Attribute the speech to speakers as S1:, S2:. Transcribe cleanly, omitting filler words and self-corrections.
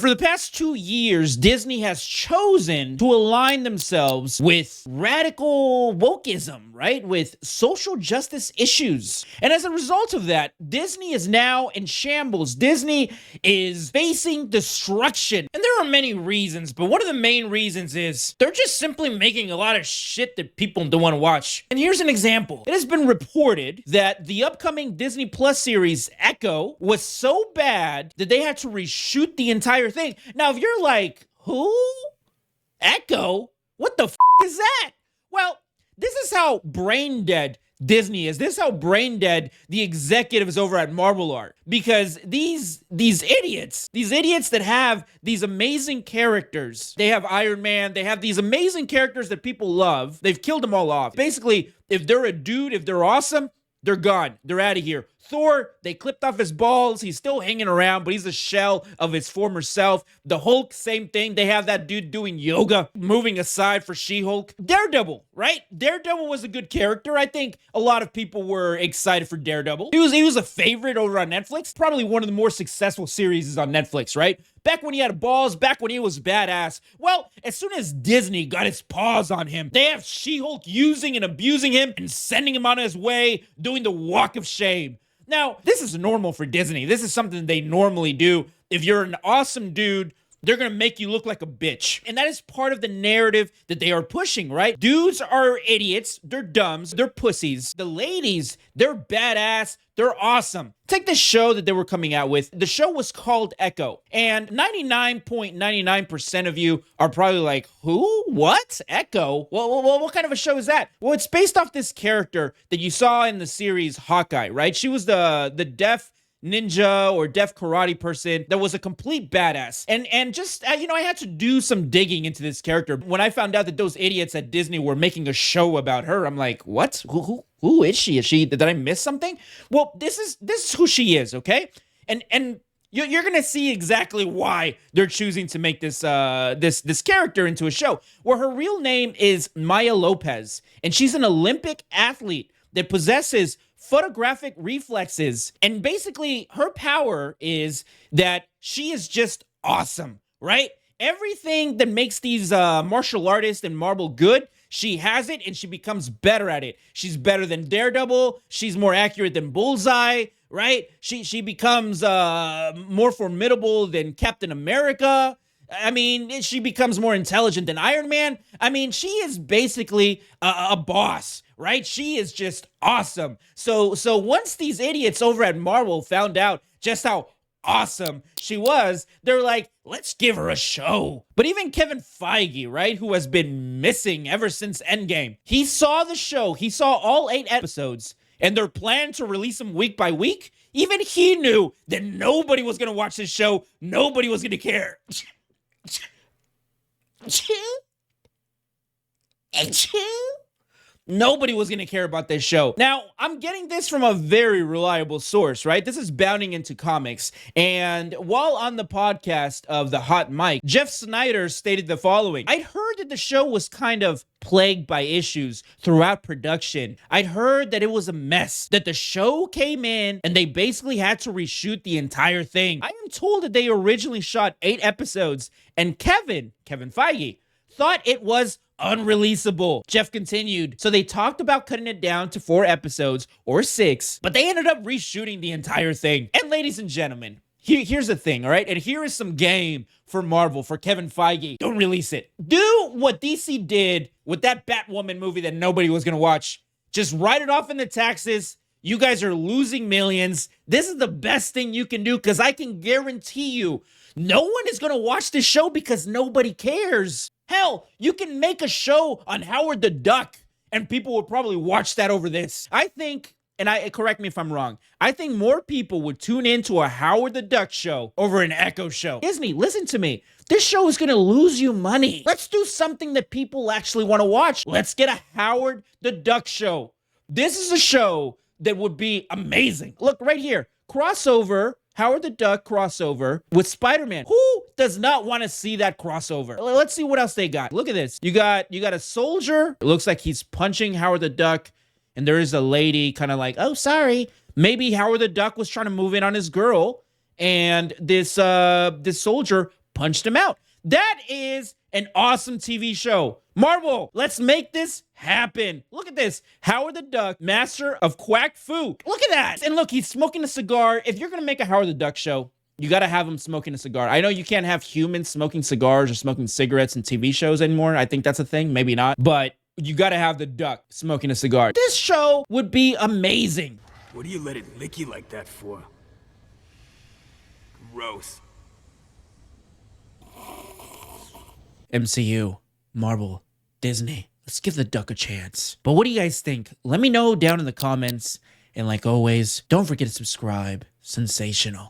S1: For the past 2 years, Disney has chosen to align themselves with radical wokeism, right? With social justice issues. And as a result of that, Disney is now in shambles. Disney is facing destruction. And there are many reasons, but one of the main reasons is they're just simply making a lot of shit that people don't want to watch. And here's an example. It has been reported that the upcoming Disney Plus series Echo was so bad that they had to reshoot the entire thing. Now, if you're like, who? Echo? What the is that? Well, this is how brain dead Disney is. This is how brain dead the executives over at Marvel are. Because these idiots that have these amazing characters, they have Iron Man, they have these amazing characters that people love. They've killed them all off. Basically, if they're a dude, if they're awesome, they're gone. They're out of here. Thor, they clipped off his balls. He's still hanging around, but he's a shell of his former self. The Hulk, same thing. They have that dude doing yoga, moving aside for She-Hulk. Daredevil, right? Daredevil was a good character. I think a lot of people were excited for Daredevil. He was a favorite over on Netflix. Probably one of the more successful series on Netflix, right? Back when he had balls, back when he was badass. Well, as soon as Disney got its paws on him, they have She-Hulk using and abusing him and sending him on his way, doing the walk of shame. Now, this is normal for Disney. This is something they normally do. If you're an awesome dude, they're going to make you look like a bitch. And that is part of the narrative that they are pushing, right? Dudes are idiots. They're dumbs. They're pussies. The ladies, they're badass. They're awesome. Take the show that they were coming out with. The show was called Echo. And 99.99% of you are probably like, who? What? Echo? Well, what kind of a show is that? Well, it's based off this character that you saw in the series Hawkeye, right? She was the deaf ninja or deaf karate person that was a complete badass. And just, I had to do some digging into this character. When I found out that those idiots at Disney were making a show about her, I'm like, what? Who is she? Did I miss something? Well, this is who she is, okay? And you're gonna see exactly why they're choosing to make this character into a show. Where her real name is Maya Lopez, and she's an Olympic athlete that possesses photographic reflexes. And basically, her power is that she is just awesome, right? Everything that makes these martial artists and Marvel good, she has it and she becomes better at it. She's better than Daredevil. She's more accurate than Bullseye, right? She becomes more formidable than Captain America. I mean, she becomes more intelligent than Iron Man. I mean, she is basically a boss, right? She is just awesome. So once these idiots over at Marvel found out just how awesome she was, they're like, let's give her a show. But even Kevin Feige, right, who has been missing ever since Endgame, he saw the show. He saw all 8 episodes, and their plan to release them week by week. Even he knew that nobody was going to watch this show. Nobody was going to care. Nobody was going to care about this show. Now, I'm getting this from a very reliable source, right? This is Bounding Into Comics. And while on the podcast of The Hot Mic, Jeff Snyder stated the following. I'd heard that the show was kind of plagued by issues throughout production. I'd heard that it was a mess, that the show came in and they basically had to reshoot the entire thing. I am told that they originally shot 8 episodes and Kevin Feige, thought it was unreleasable. Jeff continued, so they talked about cutting it down to 4 episodes or 6, but they ended up reshooting the entire thing. And ladies and gentlemen, here's the thing, all right? And here is some game for Marvel, for Kevin Feige. Don't release it. Do what DC did with that Batwoman movie that nobody was going to watch. Just write it off in the taxes. You guys are losing millions. This is the best thing you can do because I can guarantee you no one is going to watch this show because nobody cares. Hell, you can make a show on Howard the Duck and people would probably watch that over this. I think, and correct me if I'm wrong, I think more people would tune into a Howard the Duck show over an Echo show. Disney, listen to me. This show is going to lose you money. Let's do something that people actually want to watch. Let's get a Howard the Duck show. This is a show that would be amazing. Look right here. Crossover. Howard the Duck crossover with Spider-Man. Who does not want to see that crossover? Let's see what else they got. Look at this. You got a soldier. It looks like he's punching Howard the Duck. And there is a lady kind of like, oh, sorry. Maybe Howard the Duck was trying to move in on his girl. And this soldier punched him out. That is an awesome TV show. Marvel, let's make this happen. Look at this. Howard the Duck, master of quack fu. Look at that. And look, he's smoking a cigar. If you're going to make a Howard the Duck show, you got to have him smoking a cigar. I know you can't have humans smoking cigars or smoking cigarettes in TV shows anymore. I think that's a thing. Maybe not. But you got to have the duck smoking a cigar. This show would be amazing.
S2: What do you let it lick you like that for? Gross.
S1: MCU, Marvel, Disney. Let's give the duck a chance. But what do you guys think? Let me know down in the comments. And like always, don't forget to subscribe. Sensational.